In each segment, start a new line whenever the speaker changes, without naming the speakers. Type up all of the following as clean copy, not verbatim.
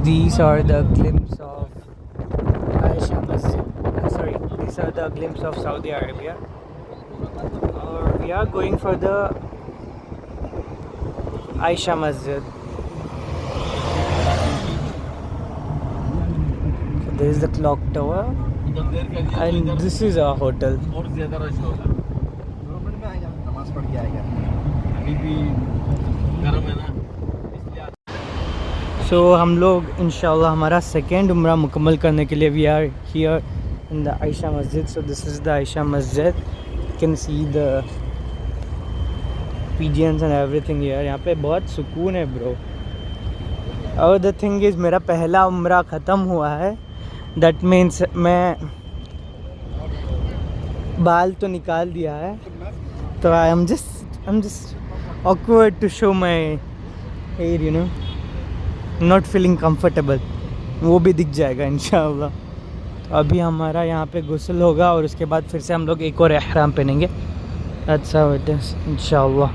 These are the glimpse of Aisha Masjid. Sorry, these are the glimpse of Saudi Arabia. We are going for the Aisha Masjid. So there is the clock tower, and this is our hotel. So हम लोग इंशाल्लाह हमारा second उम्रा मुकम्मल करने के लिए we are here in the Aisha Masjid. So this is the Aisha Masjid. You can see the pigeons and everything here. यहाँ पे बहुत सुकून है ब्रो. और द थिंग इज़ मेरा पहला उम्रा ख़त्म हुआ है. दैट मीन्स मैं बाल तो निकाल दिया है. तो I am just awkward to show my hair, you know. Not feeling comfortable. वो भी दिख जाएगा इंशाल्लाह. तो अभी हमारा यहाँ पे गुस्ल होगा और उसके बाद फिर से हम लोग एक और एहराम पहनेंगे. दैट्स हाउ इट इज़ इंशाल्लाह.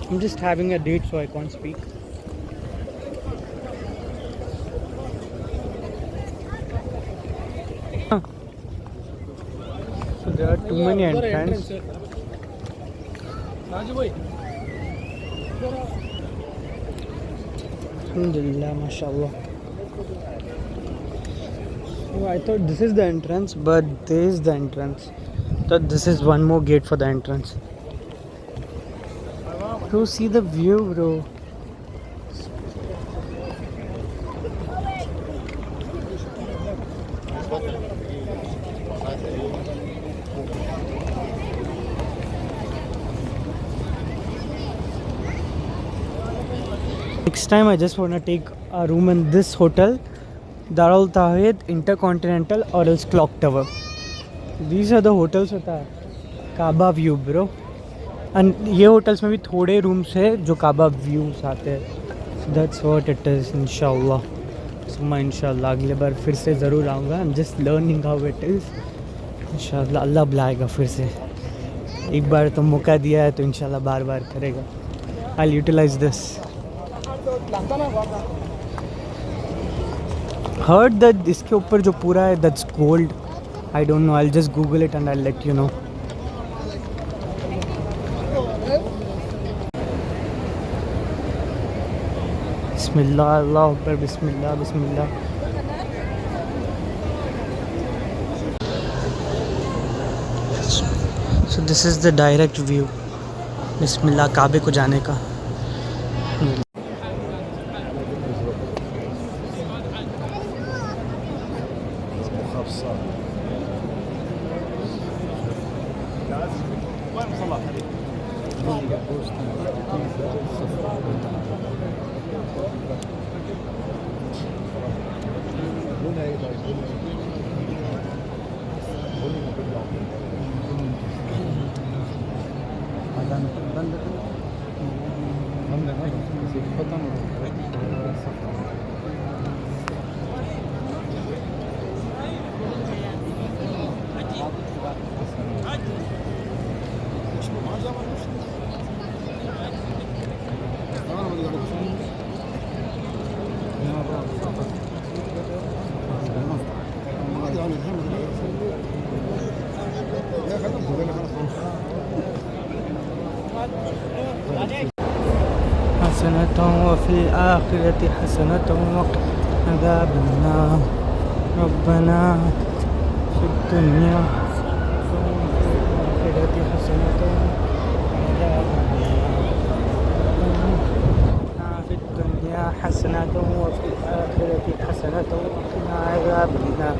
I'm just having a date, so I can't speak. So there are too many entrants. Alhamdulillah, mashallah. So I thought this is the entrance, but this is the entrance. So this is one more gate for the entrance. Bro, see the view, bro. Next time I just want to take a room in this hotel, Darul Tawhid, Intercontinental or else Clock Tower. These are the hotels होता है. काबा view bro. And ये hotels में भी थोड़े rooms है जो काबा views आते हैं. दैट्स व्हाट इट इज़ इंशाल्लाह. सो मैं इंशाल्लाह अगले बार फिर से ज़रूर आऊँगा. I am just learning how it is. इंशाल्लाह अल्लाह बुलाएगा फिर से. एक बार तो मौका दिया है तो इंशाल्लाह बार बार करेगा. I utilize this. Heard that इसके ऊपर जो पूरा है that's gold. I don't know. I just Google it and I let you know. बिस्मिल्लाह. अल्लाह अकबर. बिस्मिल्लाह बिस्मिल्लाह. So this is the direct view. बिस्मिल्लाह काबे को जाने का. حسنة وفي الآخرة حسنة وقنا عذاب النار ربنا في الدنيا وفي الآخرة حسنة وقنا عذاب النار في الدنيا حسنة وفي الآخرة حسنة وقنا عذاب النار.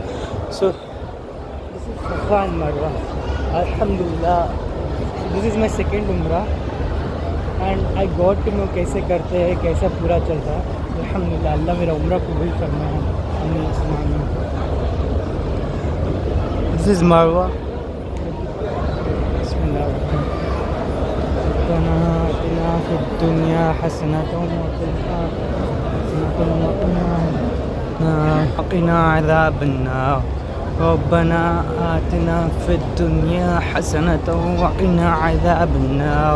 So this is Safa and Marwa. Alhamdulillah. This is my second Umrah. And I got to know कैसे करते हैं, कैसा पूरा चलता है। अल्हम्दुलिल्लाह, अल्लाह मेरा उम्रा कबूल करना है। दिस इज़ मरवा। रब्बना आतिना फिद दुनिया हसनतन व फिल आखिरति हसनतन वक़िना अज़ाबन्नार। रब्बना आतिना फिद दुनिया हसनतन वक़िना अज़ाबन्नार।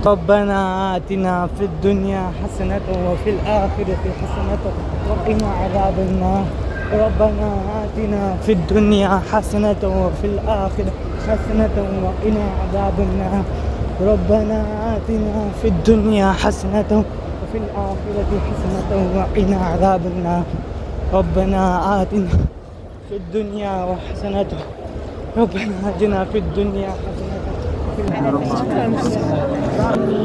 रब्बना आतिना फिद दुनिया हसनतन व फिल आखिरति हसनतन वक़िना अज़ाबन्नार। रब्बना आतिना फिद दुनिया हसनतन व फिल आखिरति हसनतन वक़िना अज़ाबन्नार। रब्बना आतिना फिद दुनिया हसनतन व फिल आखिरति हसनतन वक़िना अज़ाबन्नार। रब्बना आतिना फिद दुनिया हसनतन रब्बना आतिना फिद दुनिया हसनतन वफ़िल आखिरति।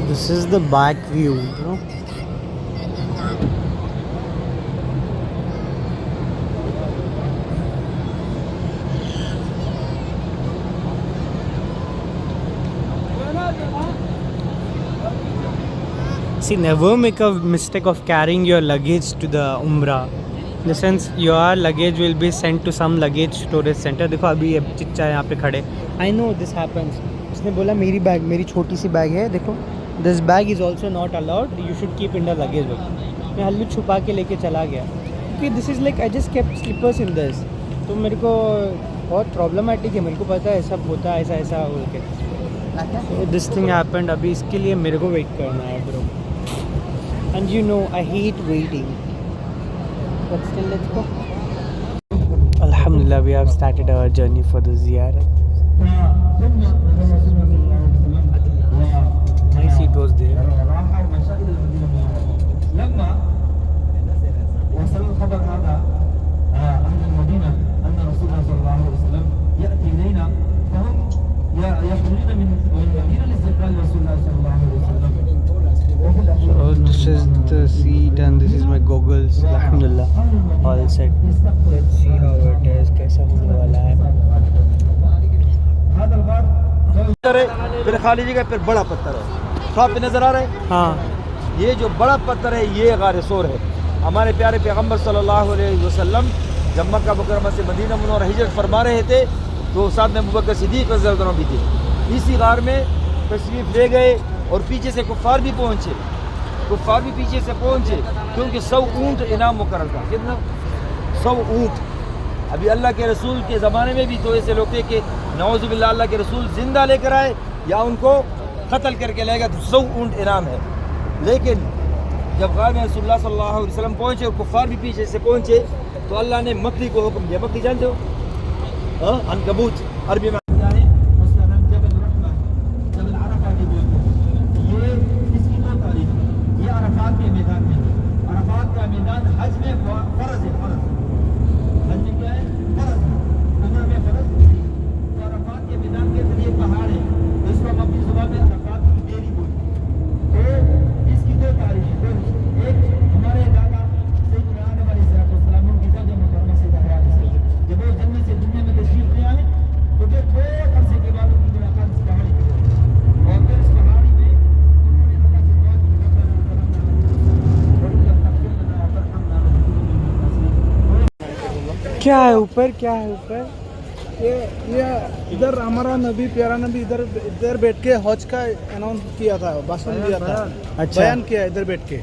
This is the back view, bro. See, never make a mistake of carrying your luggage to the Umrah. In the sense, your luggage will be sent to some luggage storage center. देखो अभी ये चिच्चा यहाँ पे खड़े. I know this happens. उसने बोला मेरी bag, मेरी छोटी सी बैग है, देखो. This bag is also not allowed. You should keep in the luggage bag. मैं हल्लू छुपा के लेके चला गया. क्योंकि this is like I just kept slippers in this. तो मेरे को बहुत प्रॉब्लमेटिक है. मेरे को पता है सब होता है ऐसा ऐसा बोल के. So this thing happened. अभी इसके लिए मेरे को वेट करना है, bro. And you know I hate waiting. But still, let's go. Alhamdulillah, we have started our journey for the ziyarah. My seat was there. So this is the seat and this is my goggles. Alhamdulillah, all set. Let's see how it is. कैसा होने वाला है.
फिर खाली जगह फिर बड़ा पत्थर है. साफ पे नजर आ रहा है.
हाँ.
ये जो बड़ा पत्थर है ये गार सोर है. हमारे प्यारे पैगंबर सल्लल्लाहु अलैहि वसल्लम जब मक्का मुकर्रमा से मदीना मुनव्वरा हिजरत फरमा रहे थे तो साथ में अबू बकर सिद्दीक रज़ियल्लाहु अन्हु भी थे. इसी गार में तशरीफ ले गए और पीछे से कुफ़ार भी पहुँचे. कुफ़ार भी पीछे से पहुँचे क्योंकि 100 ऊँट इनाम मुकर्रर था. कितना? 100 ऊँट. अभी अल्लाह के रसूल के ज़माने में भी तो ऐसे लोग थे कि नौज़ु बिल्लाह अल्लाह के रसूल ज़िंदा लेकर आए या उनको कत्ल करके लाएगा तो 100 ऊँट इनाम है. लेकिन जब गार में रसूलुल्लाह सल्लल्लाहु अलैहि वसल्लम पहुँचे और कुफ़ार भी पीछे से पहुँचे तो अल्लाह ने मकड़ी को हुक्म दिया. मकड़ी जानते हो? अनकबूत अरबी में
क्या है ऊपर? क्या है ऊपर?
ये इधर हमारा नबी प्यारा नबी इधर बैठ के हज का अनाउंस किया था, भाषण दिया था.
अच्छा.
बयान किया इधर बैठ के.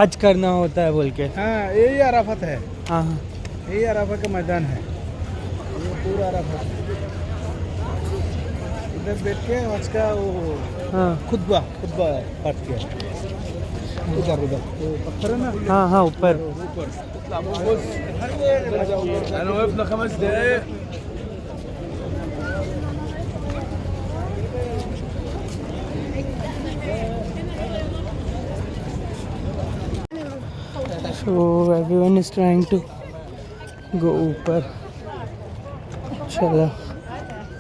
हज करना होता है बोल के.
हाँ, यही अराफत है.
हाँ.
यही अराफत का मैदान है. ये पूरा अराफत इधर बैठ के हज का वो खुतबा पाठ किया. उधर तो पत्थर है ना.
हाँ हाँ ऊपर.
أنا وقفنا 5 دقايق.
So everyone is trying to go ऊपर. चलो,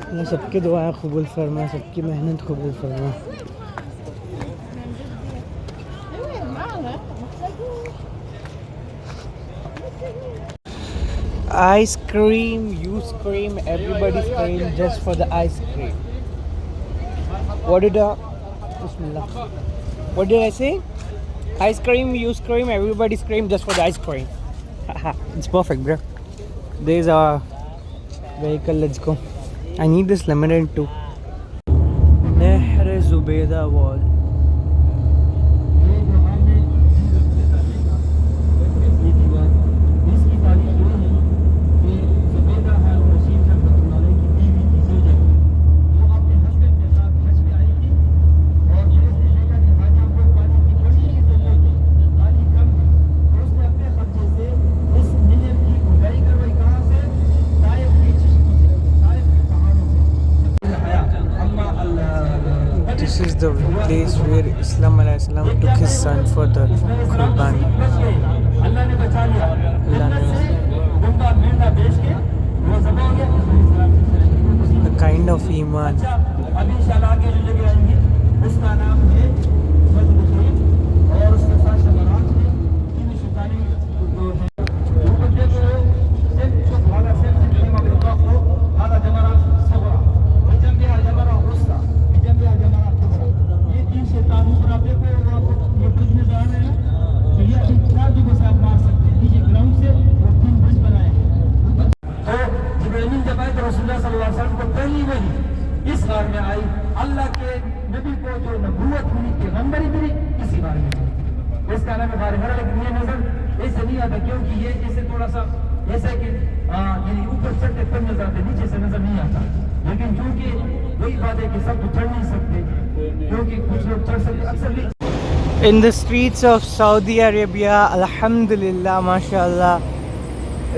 अल्लाह सबकी दुआएं कबूल फरमा, सबकी मेहनत कबूल फरमा. Ice cream, you scream, everybody scream just for the ice cream. What did Bismillah. What did I say? Ice cream, you scream, everybody scream just for the ice cream. It's perfect, bro. There's our vehicle, let's go. I need this lemonade too. Nahr Zubeda Wall. This is the place where Islam alayhi salam took his son for the Qurbani. A kind of Iman.
इस बार में आई अल्लाह के नबी को जो नबूवत मिली पैगंबरी मिली इसी बार में इसका नाम बार है लेकिन ये नजर ऐसे नहीं आता क्योंकि ये ऐसे थोड़ा सा ऐसा कि यानी ऊपर चढ़ते फिर नजर आते नीचे से नजर नहीं आता लेकिन क्योंकि वही बात है कि सब तो चढ़ नहीं सकते क्योंकि कुछ लोग चढ़ सकते अक्सर
In the streets of Saudi Arabia, alhamdulillah, mashallah,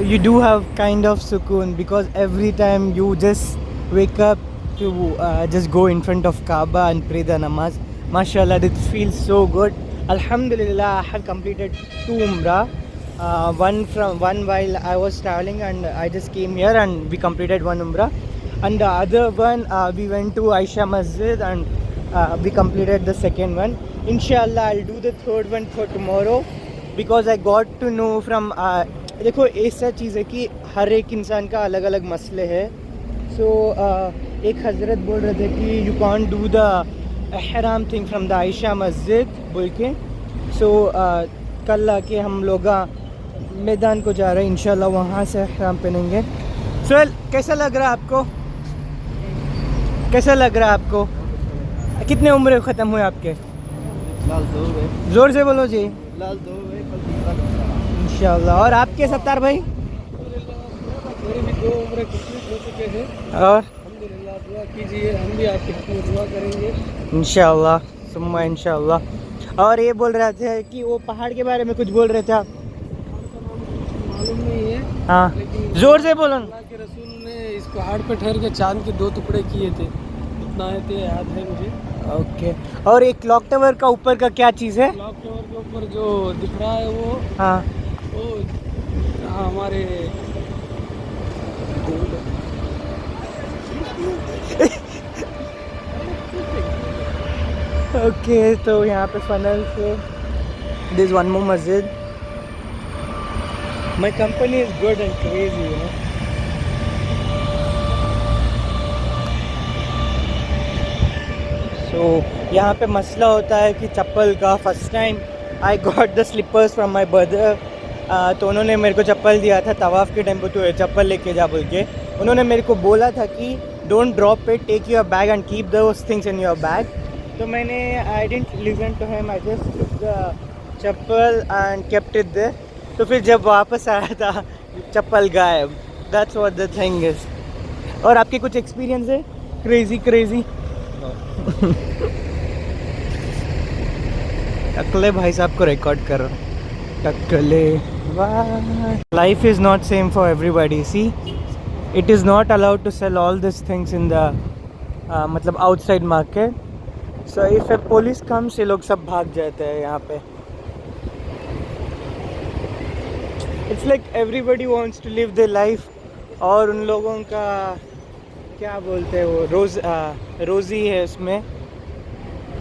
you do have kind of sukoon because every time you just wake up to just go in front of Kaaba and pray the namaz, mashallah, it feels so good. Alhamdulillah, I have completed 2 umrah. One while I was traveling and I just came here and we completed 1 umrah, and the other one we went to Aisha Masjid and we completed the second one. Inshallah, I'll do the third one for tomorrow because I got to know from देखो ऐसा चीज़ है कि हर एक इंसान का अलग अलग मसले है. सो एक हज़रत बोल रहे थे कि यू कांट डू द एहराम thing from the Aisha Masjid बोल के. सो कल आके हम लोग मैदान को जा रहे हैं, इंशाल्लाह वहाँ से एहराम पहनेंगे. सुहेल, कैसा लग रहा है आपको? कैसा लग रहा है आपको? कितने उम्र ख़त्म हुए आपके? ज़ोर से बोलो जी. इंशाल्लाह. और आपके सत्तार भाई?
मेरे भी 2 उम्र कंप्लीट हो चुके हैं
और
अल्हम्दुलिल्लाह दुआ कीजिए, हम भी आपके लिए दुआ करेंगे
इंशाल्लाह सुम्मा इंशाल्लाह. और ये बोल रहे थे कि वो पहाड़ के बारे में कुछ बोल रहे थे आप?
मालूम नहीं है
हाँ,
लेकिन
जोर से बोलो.
अल्लाह के रसूल ने इस पहाड़ पर ठहर के चांद के 2 टुकड़े किए थे, इतना है तो याद है मुझे.
ओके. और एक क्लॉक टावर का ऊपर का क्या चीज़ है?
क्लॉक टावर के ऊपर जो दिख रहा है वो
हाँ,
हमारे
ओके. तो यहाँ पे फनल से this is one more masjid. My company is good and crazy, you know. सो यहाँ पे मसला होता है कि चप्पल का. First time I got the slippers from my brother. तो उन्होंने मेरे को चप्पल दिया था तवाफ़ के टाइम पे, तो चप्पल लेके जा बोल के. उन्होंने मेरे को बोला था कि don't drop it, take your bag and keep those things in your bag. तो मैंने I didn't listen to him, I just took the chappal and kept it there. तो फिर जब वापस आया था चप्पल गायब. That's what the thing is. और आपके कुछ एक्सपीरियंस है क्रेजी? टकले भाई साहब को रिकॉर्ड कर रहा हूँ. टकले. Life is not same for everybody. See, it is not allowed to sell all this things in the मतलब outside market. So if a police comes, ये लोग सब भाग जाते हैं यहाँ पे. It's like everybody wants to live their life. और उन लोगों का क्या बोलते हैं वो रोज़ी है उसमें.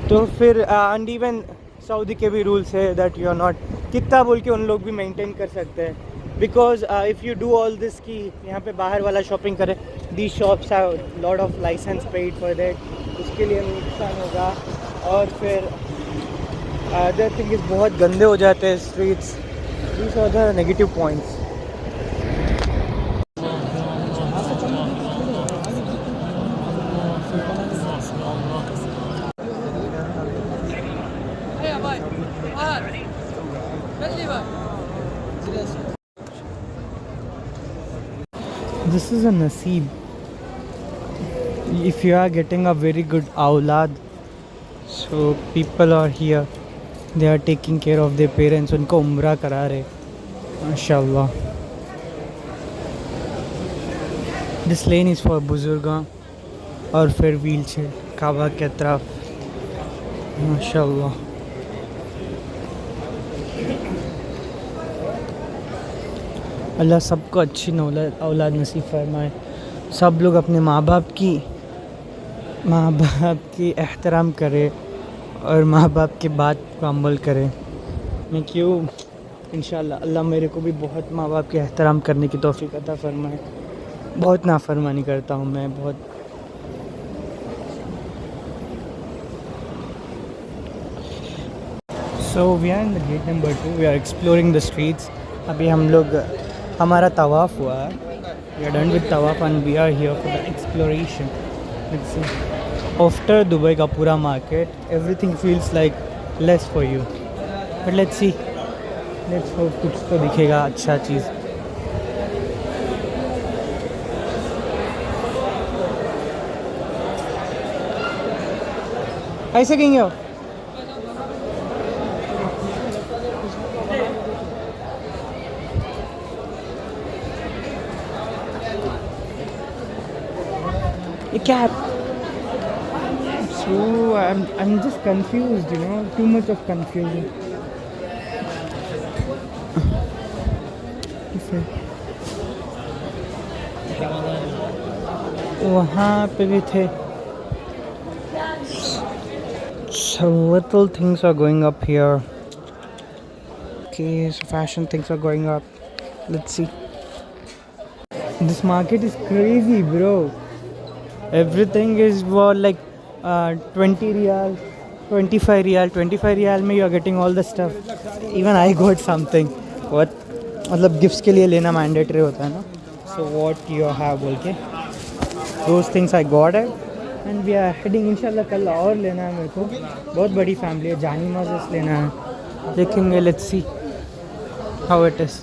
तो फिर एंड इवन सऊदी के भी रूल्स है दैट यू आर नॉट कितना बोल के उन लोग भी मेंटेन कर सकते हैं. Because if you do all this कि यहाँ पे बाहर वाला शॉपिंग करें, the shops have lot of license paid for that, उसके लिए नुकसान होगा। और फिर अदर थिंग इज़ बहुत गंदे हो जाते हैं streets. These are the negative points. This is a naseeb. If you are getting a very good aulad, so people are here, they are taking care of their parents, उनको उम्रा करा रहे, माशाल्लाह। This lane is for बुजुर्गा और फिर wheel chair काबा के तरफ, माशाल्लाह। अल्लाह सबको अच्छी औलाद नसीब फरमाए। सब लोग अपने माँ बाप की एहतराम करें और माँ बाप की बात को अमल करें। मैं क्यों इंशाल्लाह अल्लाह मेरे को भी बहुत माँ बाप के एहतराम करने की तौफीक अता फरमाए। बहुत नाफरमानी करता हूँ मैं, बहुत। So we are in the gate number 2, we are exploring the streets. अभी हम लोग हमारा तवाफ़ हुआ, वी आर डन विद तवाफ़ and we are here for the exploration. Let's see, after Dubai का पूरा market, everything feels like less for you, but let's see, let's hope कुछ तो दिखेगा अच्छा चीज़। ऐसे कहेंगे हो क्या? So I'm just confused, you know, too much of confusion. वहाँ पे भी थे। So little things are going up here. Okay, so fashion things are going up. Let's see. This market is crazy, bro. Everything is like 20 riyal, 25 riyal. 25 riyal में you are getting all the stuff. Even I got something. What? मतलब gifts के लिए लेना mandatory होता है ना. So what you have बोल के. Those things I got it. And we are heading, इंशाल्लाह कल और लेना है मेरे को. बहुत बड़ी फैमिली है, जानी मस्जिद लेना है. देखेंगे, let's see how it is.